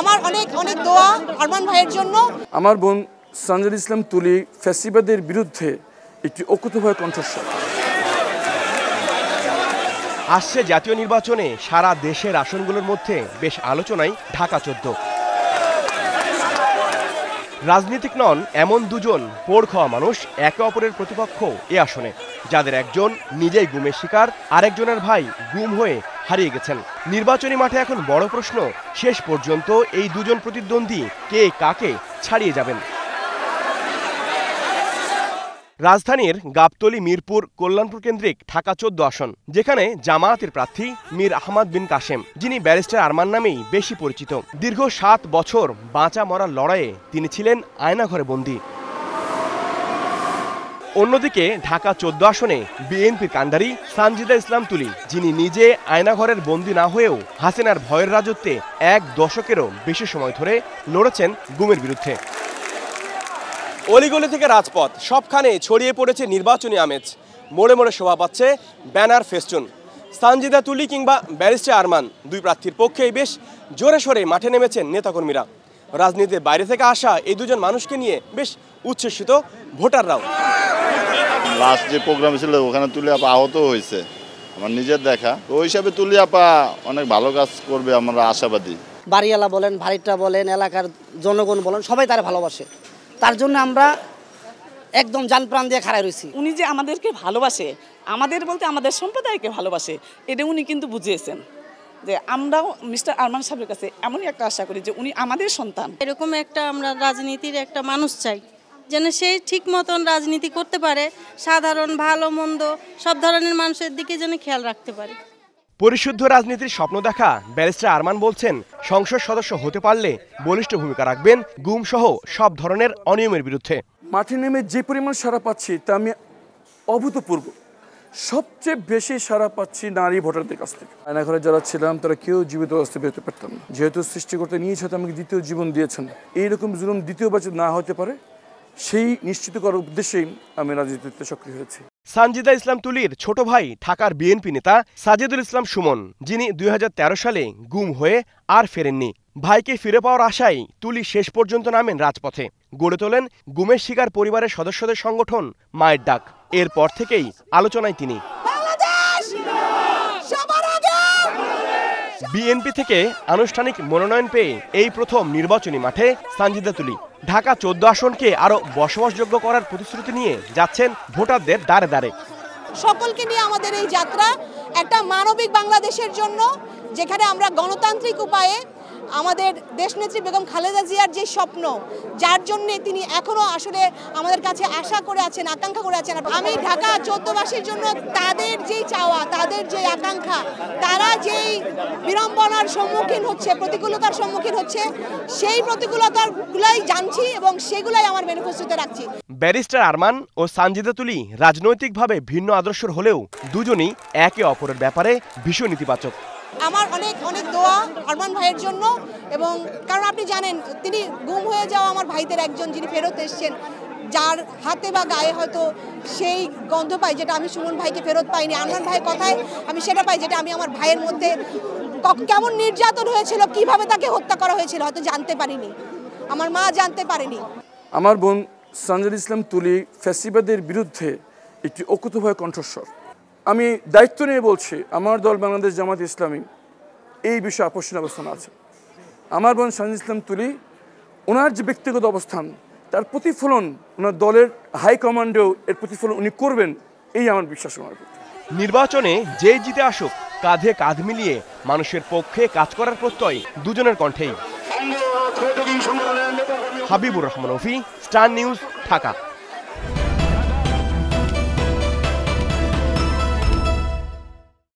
আমার অনেক অনেক দোয়া আরমান ভাইয়ের জন্য। আমার বোন সানজিদা ইসলাম তুলি ফ্যাসিবাদের বিরুদ্ধে একটি অকুতোভয় কণ্ঠস্বর। আসছে জাতীয় নির্বাচনে সারা দেশের আসনগুলোর মধ্যে বেশ আলোচনায় ঢাকা 14। রাজনীতিক নন এমন দুজন পোড় খাওয়া মানুষ একে অপরের প্রতিপক্ষ এ আসনে, যাদের একজন নিজেই গুমের শিকার, আরেকজনের ভাই গুম হয়ে হারিয়ে গেছেন। নির্বাচনী মাঠে এখন বড় প্রশ্ন, শেষ পর্যন্ত এই দুজন প্রতিদ্বন্দ্বী কে কাকে ছাড়িয়ে যাবেন। রাজধানীর গাবতলী, মিরপুর, কল্যাণপুর কেন্দ্রিক ঢাকা 14 আসন, যেখানে জামায়াতের প্রার্থী মীর আহমদ বিন কাশেম, যিনি ব্যারিস্টার আরমান নামেই বেশি পরিচিত। দীর্ঘ 7 বছর বাঁচা মরার লড়াইয়ে তিনি ছিলেন আয়নাঘরে বন্দী। অন্যদিকে ঢাকা 14 আসনে বিএনপির কাণ্ডারি সানজিদা ইসলাম তুলি, যিনি নিজে আয়নাঘরের বন্দী না হয়েও হাসিনার ভয়ের রাজত্বে 1 দশকেরও বেশি সময় ধরে লড়েছেন গুমের বিরুদ্ধে। অলিগলি থেকে রাজপথ, সবখানে ছড়িয়ে পড়েছে নির্বাচনী আমেজ। মোড়ে মোড়ে শোভা পাচ্ছে ব্যানার, ফেস্টুন। সানজিদা তুলি কিংবা ব্যারিস্টার আরমান, দুই প্রার্থীর পক্ষেই বেশ জোরে সোরে মাঠে নেমেছেন নেতাকর্মীরা। রাজনীতির বাইরে থেকে আসা এই দুজন মানুষকে নিয়ে বেশ উচ্ছ্বসিত ভোটাররাও। লাস্ট যে প্রোগ্রাম ছিল ওখানে তুলি আপা আহত হয়েছে, আমার নিজের দেখা। ওই হিসাবে তুলি আপা অনেক ভালো কাজ করবে, আমরা আশাবাদী। বাড়িওয়ালা বলেন, ভাড়িটা বলেন, এলাকার জনগণ বলেন, সবাই তারা ভালোবাসে। তার জন্য আমরা একদম জান প্রাণ দিয়ে খাড়াই রয়েছি। উনি যে আমাদেরকে ভালোবাসে, আমাদের বলতে আমাদের সম্প্রদায়কে ভালোবাসে, এটা উনি কিন্তু বুঝিয়েছেন যে আমরাও মিস্টার আরমান সাহেবের কাছে এমনই একটা আশা করি যে উনি আমাদের সন্তান। এরকম একটা আমরা রাজনীতির একটা মানুষ চাই, যেন সে ঠিক মতন রাজনীতি করতে পারে, সাধারণ ভালো মন্দ সব ধরনের মানুষের দিকে যেন খেয়াল রাখতে পারে। পরিশুদ্ধ রাজনীতির স্বপ্ন দেখা ব্যারিস্টার আরমান বলছেন, সংসদ সদস্য হতে পারলে বলিষ্ঠ ভূমিকা রাখবেন গুম সহ সব ধরনের অনিয়মের বিরুদ্ধে। মাঠে নেমে যে পরিমাণ সাড়া পাচ্ছি তা আমি অভূতপূর্ব। সবচেয়ে বেশি সাড়া পাচ্ছি নারী ভোটারদের কাছ থেকে। আয়নাঘরে যারা ছিলাম তারা কেউ জীবিত অবস্থায় বেরোতে পারতাম না, যেহেতু সৃষ্টিকর্তা নিজ হাতে আমাকে দ্বিতীয় জীবন দিয়েছেন। এইরকম জুলুম দ্বিতীয়বার না হতে পারে সেই নিশ্চিত করার উদ্দেশ্যেই আমি রাজনীতিতে সক্রিয় হয়েছি। সানজিদা ইসলাম তুলির ছোট ভাই ঢাকার বিএনপি নেতা সাজেদুল ইসলাম সুমন, যিনি 2013 সালে গুম হয়ে আর ফেরেননি। ভাইকে ফিরে পাওয়ার আশায় তুলি শেষ পর্যন্ত নামেন রাজপথে। গড়ে তোলেন গুমের শিকার পরিবারের সদস্যদের সংগঠন মায়ের ডাক। এরপর থেকেই আলোচনায় তিনি। বিএনপি থেকে আনুষ্ঠানিক মনোনয়ন পেয়ে এই প্রথম নির্বাচনী মাঠে সানজিদা তুলি। ঢাকা 14 আসনকে আরো বসবাসযোগ্য করার প্রতিশ্রুতি নিয়ে যাচ্ছেন ভোটারদের দ্বারে দ্বারে। সকলকে নিয়ে আমাদের এই যাত্রা একটা মানবিক বাংলাদেশের জন্য, যেখানে আমরা গণতান্ত্রিক উপায়ে আমাদের দেশনেত্রী বেগম খালেদা জিয়ার যে স্বপ্ন, যার জন্য তিনি এখনো আসলে আমাদের কাছে আশা করে আছেন, আকাঙ্ক্ষা করে আছেন। আমি ঢাকা 14বাসীর জন্য তাদের যেই চাওয়া, তাদের যে আকাঙ্ক্ষা, তারা যেই বিড়ম্বনার সম্মুখীন হচ্ছে, প্রতিকূলতার সম্মুখীন হচ্ছে, সেই প্রতিকূলতাগুলাই জানছি এবং সেগুলাই আমার ম্যানিফেস্টোতে রাখছি। ব্যারিস্টার আরমান ও সানজিদা তুলি রাজনৈতিকভাবে ভিন্ন আদর্শের হলেও দুজনই একে অপরের ব্যাপারে ভীষণ ইতিবাচক। আমার অনেক অনেক দোয়া আরমান ভাইয়ের জন্য, এবং কারণ আপনি জানেন তিনি গুম হয়ে যাওয়া আমার ভাইদের একজন, যিনি ফেরত এসছেন, যার হাতে বা গায়ে হয়তো সেই গন্ধ পাই যেটা আমি সুমন ভাইকে ফেরত পাইনি। আরমান ভাইয়ের কথায় আমি সেটা পাই যেটা আমি আমার ভাইয়ের মধ্যে কেমন নির্যাতন হয়েছিল, কিভাবে তাকে হত্যা করা হয়েছিল হয়তো জানতে পারিনি, আমার মা জানতে পারেনি। আমার বোন সানজিদা ইসলাম তুলি ফ্যাসিবাদের বিরুদ্ধে একটি অকুতোভয় কণ্ঠস্বর। আমি দায়িত্ব নিয়ে বলছি, আমার দল বাংলাদেশ জামায়াত ইসলামী এই বিষয়ে আপোষহীন অবস্থান আছে। আমার বোন সানজিদা ইসলাম তুলি, ওনার যে ব্যক্তিগত অবস্থান, তার প্রতিফলন ওনার দলের হাইকমান্ডেও এর প্রতিফলন উনি করবেন, এই আমার বিশ্বাস। নির্বাচনে যে জিতে আসুক, কাঁধে কাঁধ মিলিয়ে মানুষের পক্ষে কাজ করার প্রত্যয় দুজনের কণ্ঠেই। হাবিবুর রহমান অফি, স্টার নিউজ, ঢাকা।